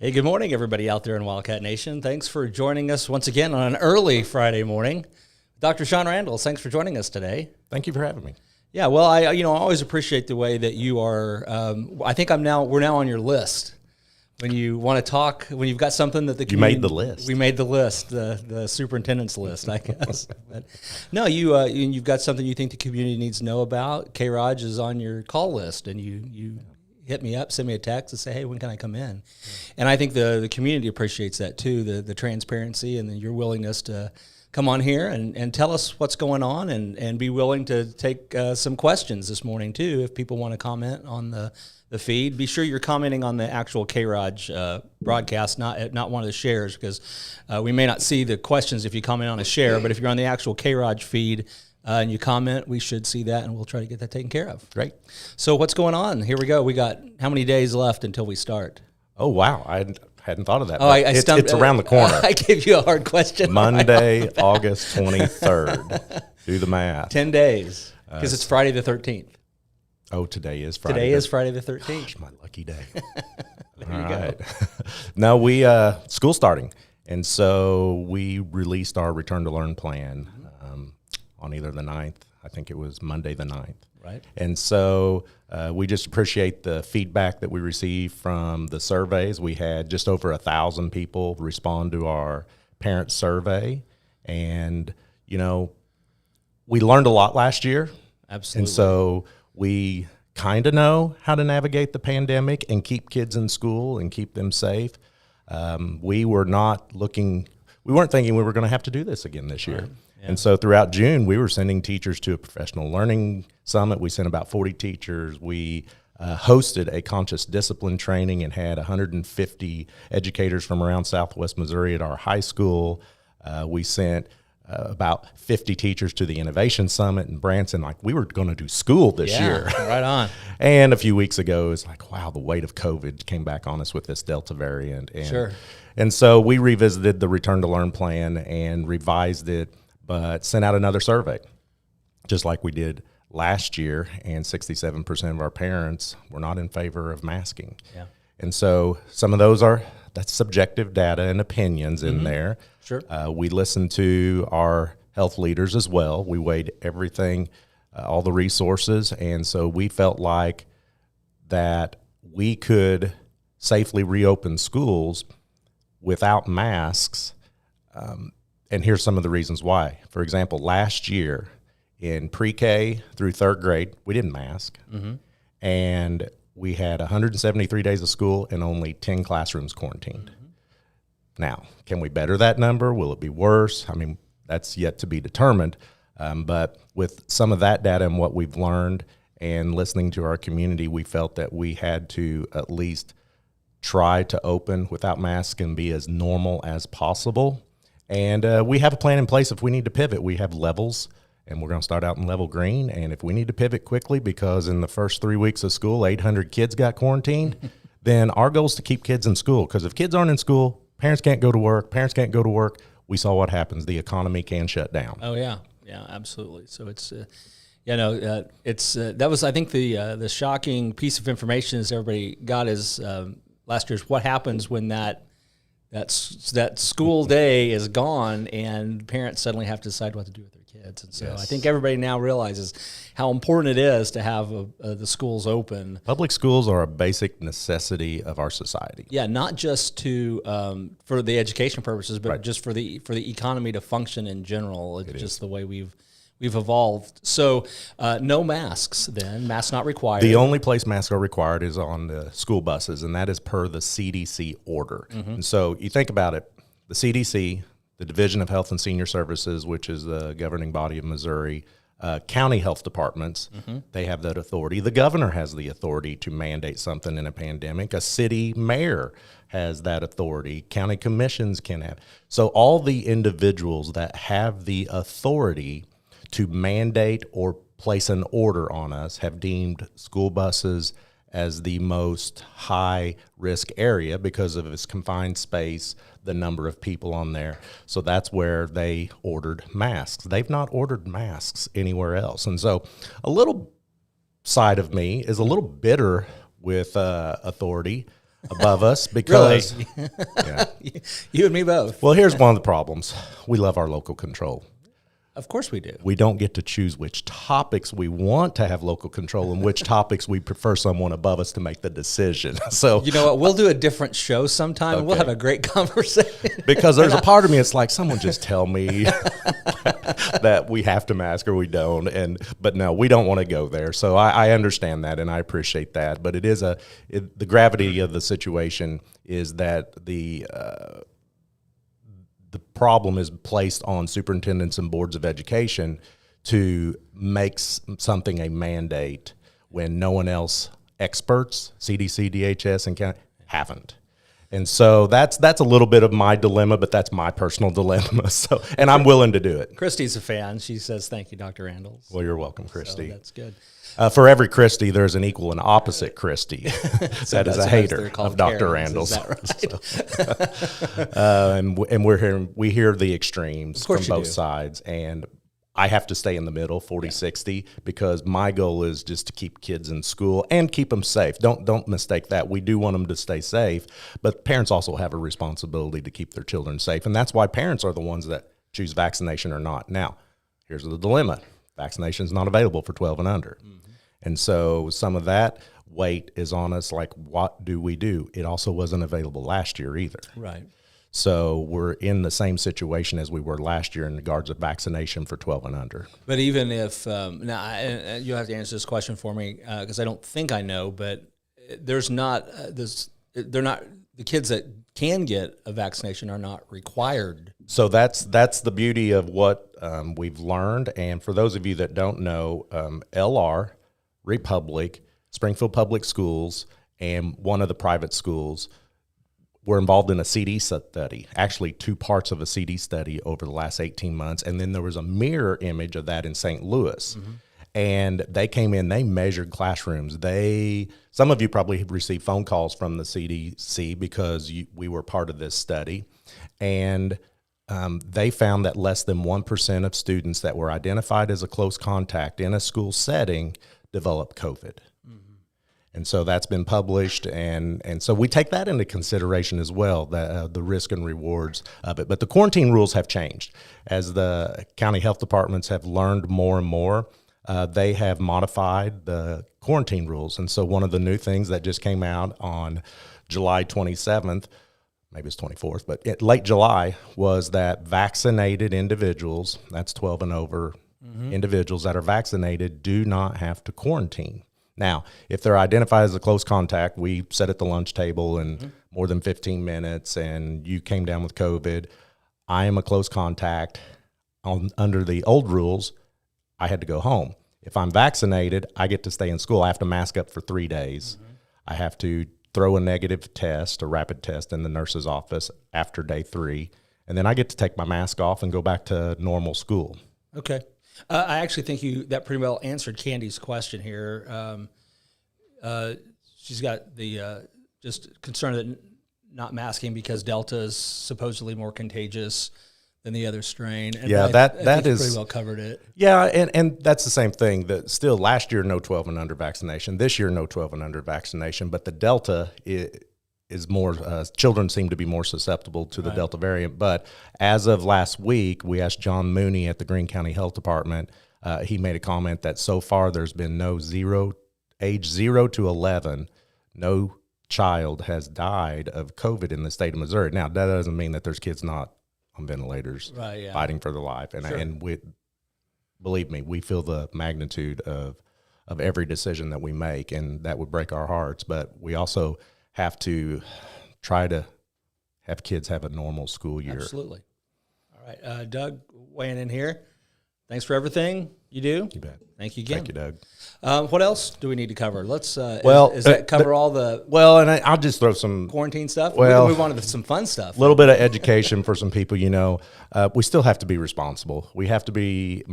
Hey, good morning, everybody out there in Wildcat Nation. Thanks for joining us once again on an early Friday morning. Dr. Shawn Randles, thanks for joining us today. Thank you for having me. Yeah, well, I always appreciate the way that you are. I think we're now on your list. When you want to talk, when you've got something that the community... You made the list. We made the list, the superintendent's list, I guess. But no, you've got something you think the community needs to know about. K-ROG is on your call list, and you hit me up, send me a text, and say, hey, when can I come in? Yeah. And I think the community appreciates that too, the transparency and your willingness to come on here and tell us what's going on and be willing to take some questions this morning too if people want to comment on the feed. Be sure you're commenting on the actual K-ROG broadcast, not one of the shares, because we may not see the questions if you comment on a share, but if you're on the actual K-ROG feed and you comment, we should see that, and we'll try to get that taken care of. Great. So what's going on? Here we go. We got how many days left until we start? Oh, wow. I hadn't thought of that. Oh, it's around the corner. I gave you a hard question. Monday, right August 23rd. Do the math. 10 days, because it's Friday the 13th. Oh, today is Friday. Today is Friday the 13th. Gosh, my lucky day. There you go. No, school's starting, and so we released our return to learn plan on either the 9th. I think it was Monday the 9th. Right. And so we just appreciate the feedback that we received from the surveys. We had just over 1,000 people respond to our parent survey, and we learned a lot last year. Absolutely. And so we kind of know how to navigate the pandemic and keep kids in school and keep them safe. We weren't thinking we were going to have to do this again this year. Right. Yeah. And so throughout June, we were sending teachers to a professional learning summit. We sent about 40 teachers. We hosted a conscious discipline training and had 150 educators from around Southwest Missouri at our high school. We sent about 50 teachers to the Innovation Summit in Branson. Like, we were going to do school this year. Right on. And a few weeks ago, it's like, wow, the weight of COVID came back on us with this Delta variant. And, sure. And so we revisited the Return to Learn plan and revised it, but sent out another survey, just like we did last year, and 67% of our parents were not in favor of masking. Yeah. And so some of those that's subjective data and opinions in there. Sure. We listened to our health leaders as well. We weighed everything, all the resources, and so we felt like that we could safely reopen schools without masks. And here's some of the reasons why. For example, last year in pre-K through third grade, we didn't mask. Mm-hmm. And we had 173 days of school and only 10 classrooms quarantined. Mm-hmm. Now, can we better that number? Will it be worse? I mean, that's yet to be determined. But with some of that data and what we've learned and listening to our community, we felt that we had to at least try to open without masks and be as normal as possible. And we have a plan in place if we need to pivot. We have levels, and we're going to start out in level green. And if we need to pivot quickly because in the first 3 weeks of school, 800 kids got quarantined, then our goal is to keep kids in school. Because if kids aren't in school, parents can't go to work. We saw what happens. The economy can shut down. Oh, yeah. Yeah, absolutely. So it's, that was, I think, the shocking piece of information as everybody got is last year's what happens when that school day is gone and parents suddenly have to decide what to do with their kids. And so yes. I think everybody now realizes how important it is to have the schools open. Public schools are a basic necessity of our society. Yeah, not just to for the education purposes, but right. just for the economy to function in general. It's just the way we've evolved. So no masks then, masks not required. The only place masks are required is on the school buses, and that is per the CDC order. Mm-hmm. And so you think about it, the CDC, the Division of Health and Senior Services, which is the governing body of Missouri, county health departments, mm-hmm. they have that authority. The governor has the authority to mandate something in a pandemic. A city mayor has that authority. County commissions can have. So all the individuals that have the authority to mandate or place an order on us have deemed school buses as the most high risk area because of its confined space, the number of people on there. So that's where they ordered masks. They've not ordered masks anywhere else. And so a little side of me is a little bitter with authority above us because yeah. You and me both. Well, here's one of the problems. We love our local control. Of course we do. We don't get to choose which topics we want to have local control and which topics we prefer someone above us to make the decision. So you know what? We'll do a different show sometime. And we'll have a great conversation. Because there's a part of me, it's like, someone just tell me that we have to mask or we don't. But no, we don't want to go there. So I understand that and I appreciate that. But it is the gravity of the situation is that the problem is placed on superintendents and boards of education to make something a mandate when no one else, experts, CDC, DHS, and county, haven't. And so that's a little bit of my dilemma, but that's my personal dilemma. So, and I'm willing to do it. Christy's a fan. She says, "Thank you, Dr. Randles." Well, you're welcome, Christy. So that's good. For every Christy, there's an equal and opposite Christy that is a hater of Dr. Randles. Is that right? And we hear the extremes from both do. sides, and I have to stay in the middle, 40-60, because my goal is just to keep kids in school and keep them safe. Don't mistake that. We do want them to stay safe, but parents also have a responsibility to keep their children safe, and that's why parents are the ones that choose vaccination or not. Now, here's the dilemma. Vaccination is not available for 12 and under. Mm-hmm. And so some of that weight is on us, like, what do we do? It also wasn't available last year either. Right. So we're in the same situation as we were last year in regards of vaccination for 12 and under. But even if, now you'll have to answer this question for me because I don't think I know, but there's not the kids that can get a vaccination are not required. So that's the beauty of what we've learned. And for those of you that don't know, LR, Republic, Springfield Public Schools, and one of the private schools were involved in a CD study, actually 2 parts of a CD study over the last 18 months. And then there was a mirror image of that in St. Louis. Mm-hmm. And they came in, they measured classrooms. Some of you probably have received phone calls from the CDC because we were part of this study. And they found that less than 1% of students that were identified as a close contact in a school setting developed COVID. Mm-hmm. And so that's been published, and so we take that into consideration as well, the risk and rewards of it. But the quarantine rules have changed. As the county health departments have learned more and more, they have modified the quarantine rules. And so one of the new things that just came out on July 27th, maybe it's 24th, but late July, was that vaccinated individuals, that's 12 and over, mm-hmm. individuals that are vaccinated do not have to quarantine. Now, if they're identified as a close contact, we sat at the lunch table and mm-hmm. more than 15 minutes and you came down with COVID, I am a close contact. Under the old rules, I had to go home. If I'm vaccinated, I get to stay in school. I have to mask up for 3 days. Mm-hmm. I have to throw a negative test, a rapid test in the nurse's office after day 3. And then I get to take my mask off and go back to normal school. Okay. I actually think that pretty well answered Candy's question here. She's got the just concern that not masking because Delta is supposedly more contagious than the other strain. And yeah, I think is pretty well covered it. Yeah, and that's the same thing. That still last year no 12 and under vaccination. This year no 12 and under vaccination. But the Delta is more, children seem to be more susceptible to the Delta variant. But as of last week, we asked John Mooney at the Greene County Health Department. He made a comment that so far there's been no age 0 to 11, no child has died of COVID in the state of Missouri. Now, that doesn't mean that there's kids not on ventilators fighting for their life. And, and we, believe me, we feel the magnitude of every decision that we make, and that would break our hearts. But we also have to try to have kids have a normal school year. Absolutely. All right. Doug, weighing in here. Thanks for everything you do. You bet. Thank you again. Thank you, Doug. What else do we need to cover? Let's, does that cover all the and I'll just throw some quarantine stuff? Well, we can move on to some fun stuff. A little bit of education for some people. We still have to be responsible. We have to be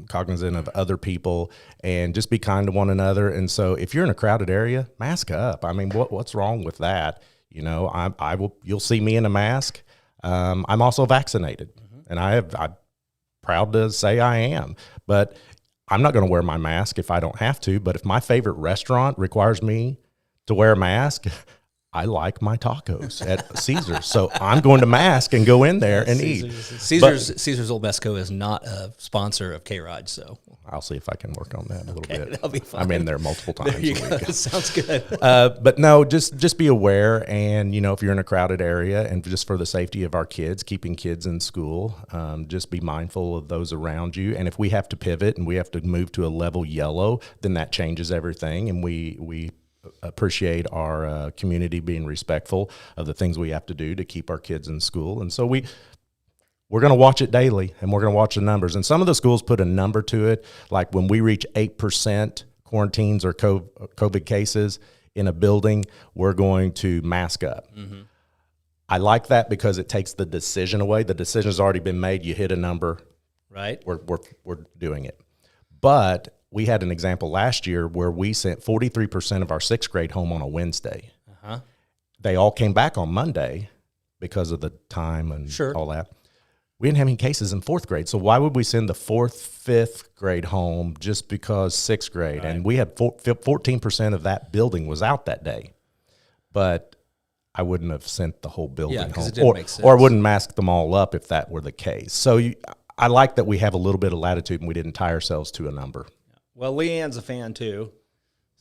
cognizant of other people and just be kind to one another. And so if you're in a crowded area, mask up. I mean, what's wrong with that? You'll see me in a mask. I'm also vaccinated, and I'm proud to say I am. But I'm not going to wear my mask if I don't have to. But if my favorite restaurant requires me to wear a mask, I like my tacos at Caesar's, so I'm going to mask and go in there and eat. Caesar's Old Mexico is not a sponsor of K-ROG, so I'll see if I can work on that a little bit. That'll be fine. I'm in there multiple times There you a go. week. Sounds good. But no, just be aware, and if you're in a crowded area, and just for the safety of our kids, keeping kids in school, just be mindful of those around you. And if we have to pivot and we have to move to a level yellow, then that changes everything, and we appreciate our community being respectful of the things we have to do to keep our kids in school. And so we're going to watch it daily, and we're going to watch the numbers. And some of the schools put a number to it, like when we reach 8% quarantines or COVID cases in a building, we're going to mask up. Mm-hmm. I like that because it takes the decision away. The decision has already been made. You hit a number, right? We're doing it. But we had an example last year where we sent 43% of our sixth grade home on a Wednesday. Uh-huh. They all came back on Monday because of the time and all that. We didn't have any cases in fourth grade. So why would we send the fourth, fifth grade home just because sixth grade? Right. And we had 14% of that building was out that day. But I wouldn't have sent the whole building home. It didn't make sense. Or wouldn't mask them all up if that were the case. So I like that we have a little bit of latitude and we didn't tie ourselves to a number. Well, Leanne's a fan too,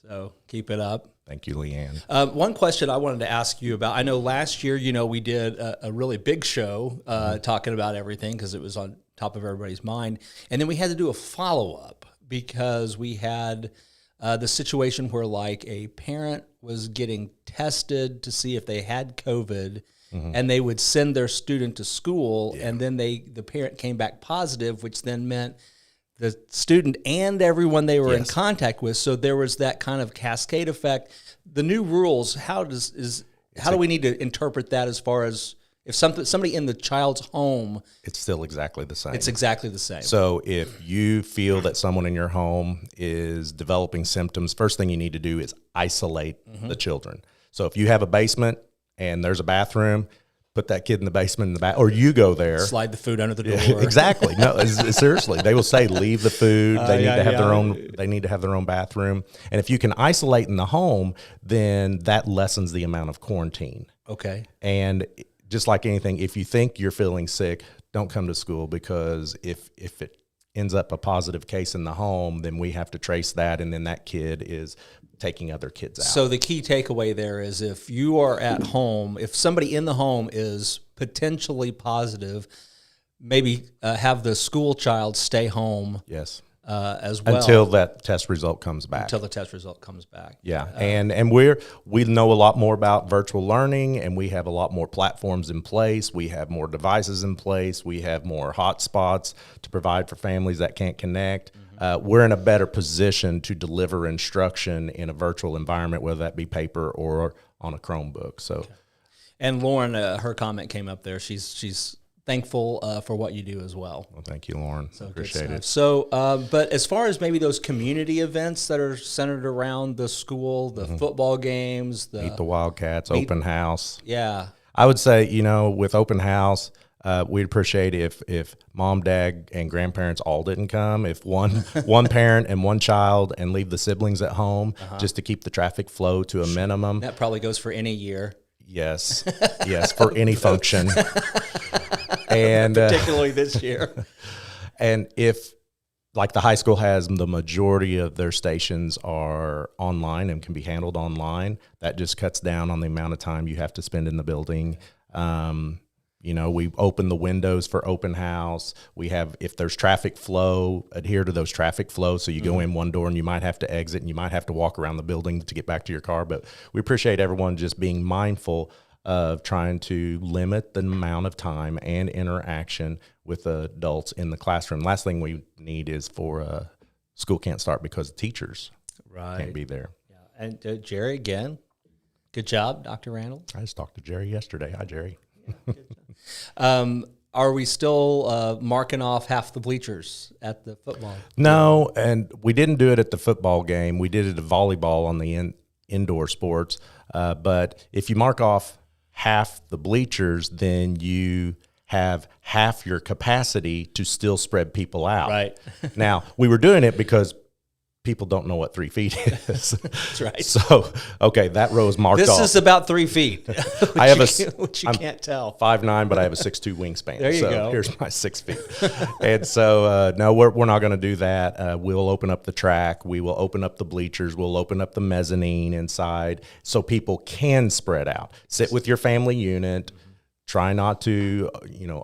so keep it up. Thank you, Leanne. One question I wanted to ask you about, I know last year, we did a really big show talking about everything because it was on top of everybody's mind. And then we had to do a follow-up because we had the situation where like a parent was getting tested to see if they had COVID, and they would send their student to school, and then the parent came back positive, which then meant the student and everyone they were in contact with. So there was that kind of cascade effect. The new rules, how do we need to interpret that as far as if somebody in the child's home? It's still exactly the same. It's exactly the same. So if you feel that someone in your home is developing symptoms, first thing you need to do is isolate the children. So if you have a basement and there's a bathroom, put that kid in the basement in the back, or you go there. Slide the food under the door. Yeah, exactly. No, seriously, they will say leave the food. They need to have their own. They need to have their own bathroom. And if you can isolate in the home, then that lessens the amount of quarantine. Okay. And just like anything, if you think you're feeling sick, don't come to school, because if it ends up a positive case in the home, then we have to trace that, and then that kid is taking other kids out. So the key takeaway there is if you are at home, if somebody in the home is potentially positive, maybe have the school child stay home. Yes. As well. Until that test result comes back. Until the test result comes back. Yeah. And we know a lot more about virtual learning, and we have a lot more platforms in place. We have more devices in place. We have more hotspots to provide for families that can't connect. We're in a better position to deliver instruction in a virtual environment, whether that be paper or on a Chromebook. So, okay. And Lauren, her comment came up there. She's thankful for what you do as well. Well, thank you, Lauren. So appreciate it. So, but as far as maybe those community events that are centered around the school, the football games, Meet the Wildcats, open house. Yeah. I would say, with open house, we'd appreciate if mom, dad, and grandparents all didn't come. If one parent and one child, and leave the siblings at home, just to keep the traffic flow to a minimum. That probably goes for any year. Yes, for any function. And particularly this year. And if, like the high school has, the majority of their stations are online and can be handled online, that just cuts down on the amount of time you have to spend in the building. We open the windows for open house. We have, if there's traffic flow, adhere to those traffic flows. So you go in one door and you might have to exit, and you might have to walk around the building to get back to your car. But we appreciate everyone just being mindful of trying to limit the amount of time and interaction with adults in the classroom. Last thing we need is for school can't start because teachers can't be there. Yeah. And Jerry, again, good job, Dr. Randall. I just talked to Jerry yesterday. Hi, Jerry. Yeah, good. Are we still marking off half the bleachers at the football? No, and we didn't do it at the football game. We did it at volleyball on the indoor sports. But if you mark off half the bleachers, then you have half your capacity to still spread people out. Right. Now, we were doing it because people don't know what 3 feet is. That's right. So, okay, that row is marked This off. is about 3 feet. I have which you can't tell. 5'9", but I have a 6'2" wingspan. There you go. Here's my 6 feet. And so, no, we're not going to do that. We'll open up the track. We will open up the bleachers. We'll open up the mezzanine inside so people can spread out. Sit with your family unit. Try not to,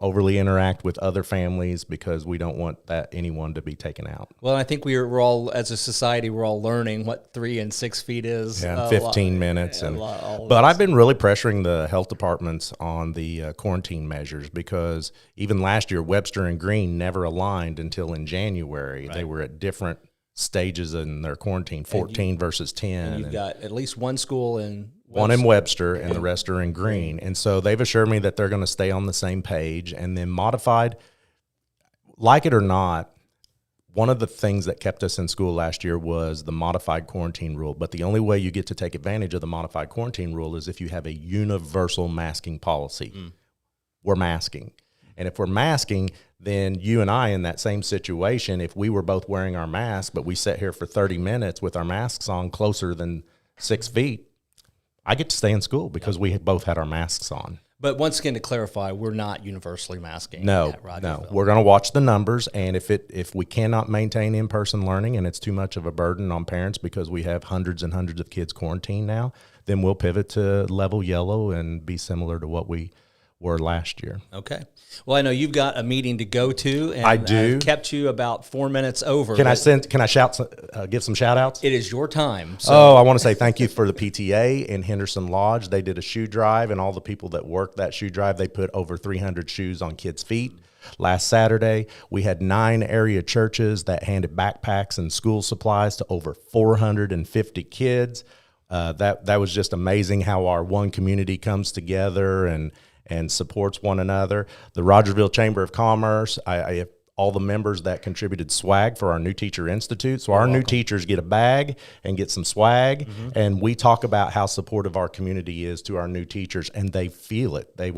overly interact with other families because we don't want anyone to be taken out. Well, I think we're all, as a society, we're all learning what 3 and 6 feet is. Yeah, 15 minutes. But I've been really pressuring the health departments on the quarantine measures because even last year, Webster and Greene never aligned until in January. Right. They were at different stages in their quarantine, 14 versus 10. And you've got at least one school in Webster. One in Webster and the rest are in Greene. And so they've assured me that they're going to stay on the same page. And then modified, like it or not, one of the things that kept us in school last year was the modified quarantine rule. But the only way you get to take advantage of the modified quarantine rule is if you have a universal masking policy. We're masking. And if we're masking, then you and I in that same situation, if we were both wearing our masks, but we sat here for 30 minutes with our masks on closer than 6 feet, I get to stay in school because we both had our masks on. But once again, to clarify, we're not universally masking. No. We're going to watch the numbers, and if we cannot maintain in-person learning and it's too much of a burden on parents because we have hundreds and hundreds of kids quarantined now, then we'll pivot to level yellow and be similar to what we were last year. Okay. Well, I know you've got a meeting to go to, and I do. I've kept you about 4 minutes over. Can I give some shout outs? It is your time. So. I want to say thank you for the PTA in Henderson Lodge. They did a shoe drive, and all the people that worked that shoe drive, they put over 300 shoes on kids' feet. Last Saturday, we had 9 area churches that handed backpacks and school supplies to over 450 kids. That was just amazing how our one community comes together and supports one another. The Rogersville Chamber of Commerce, I have all the members that contributed swag for our New Teacher Institute. So our new teachers get a bag and get some swag, and we talk about how supportive our community is to our new teachers, and they feel it. They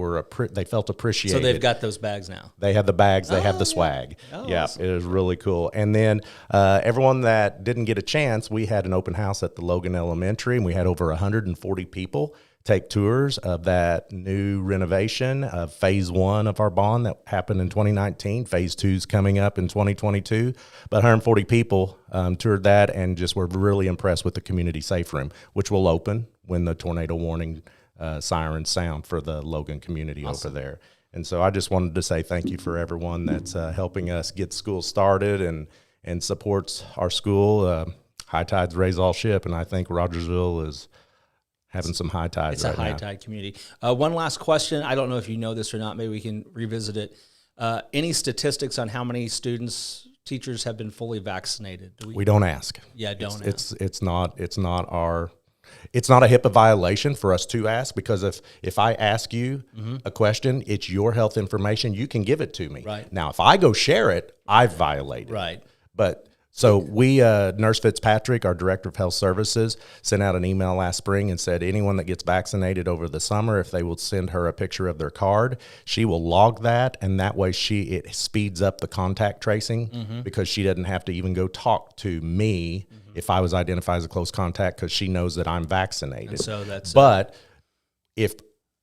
felt appreciated. So they've got those bags now. They have the bags. They have the swag. Yeah, awesome. It is really cool. And then everyone that didn't get a chance, we had an open house at the Logan Elementary, and we had over 140 people take tours of that new renovation of phase 1 of our bond that happened in 2019. Phase 2 is coming up in 2022. But 140 people toured that and just were really impressed with the community safe room, which will open when the tornado warning sirens sound for the Logan community over there. And so I just wanted to say thank you for everyone that's helping us get school started and supports our school. High tides raise all ship, and I think Rogersville is having some high tides right now. It's a high tide community. One last question. I don't know if you know this or not. Maybe we can revisit it. Any statistics on how many teachers have been fully vaccinated? We don't ask. Yeah, don't ask. It's not a HIPAA violation for us to ask, because if I ask you a question, it's your health information. You can give it to me. Right. Now, if I go share it, I've violated. Right. But so we, Nurse Fitzpatrick, our Director of Health Services, sent out an email last spring and said anyone that gets vaccinated over the summer, if they will send her a picture of their card, she will log that, and that way it speeds up the contact tracing because she doesn't have to even go talk to me if I was identified as a close contact, because she knows that I'm vaccinated. And so that's but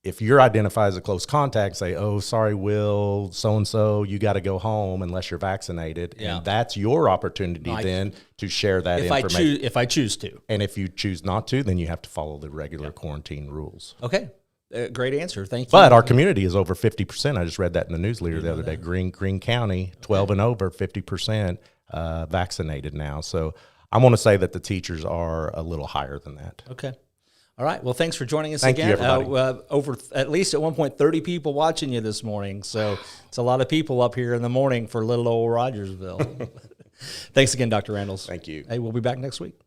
if you're identified as a close contact, say, oh, sorry, Will, so-and-so, you got to go home unless you're vaccinated. Yeah. And that's your opportunity then to share that information. If I choose to. And if you choose not to, then you have to follow the regular quarantine rules. Okay. Great answer. Thank you. But our community is over 50%. I just read that in the newsletter the other day. Greene County, 12 and over, 50% vaccinated now. So I want to say that the teachers are a little higher than that. Okay. All right. Well, thanks for joining us again. Thank you, everybody. Over at least at one point, 30 people watching you this morning. So it's a lot of people up here in the morning for little old Rogersville. Thanks again, Dr. Randles. Thank you. Hey, we'll be back next week.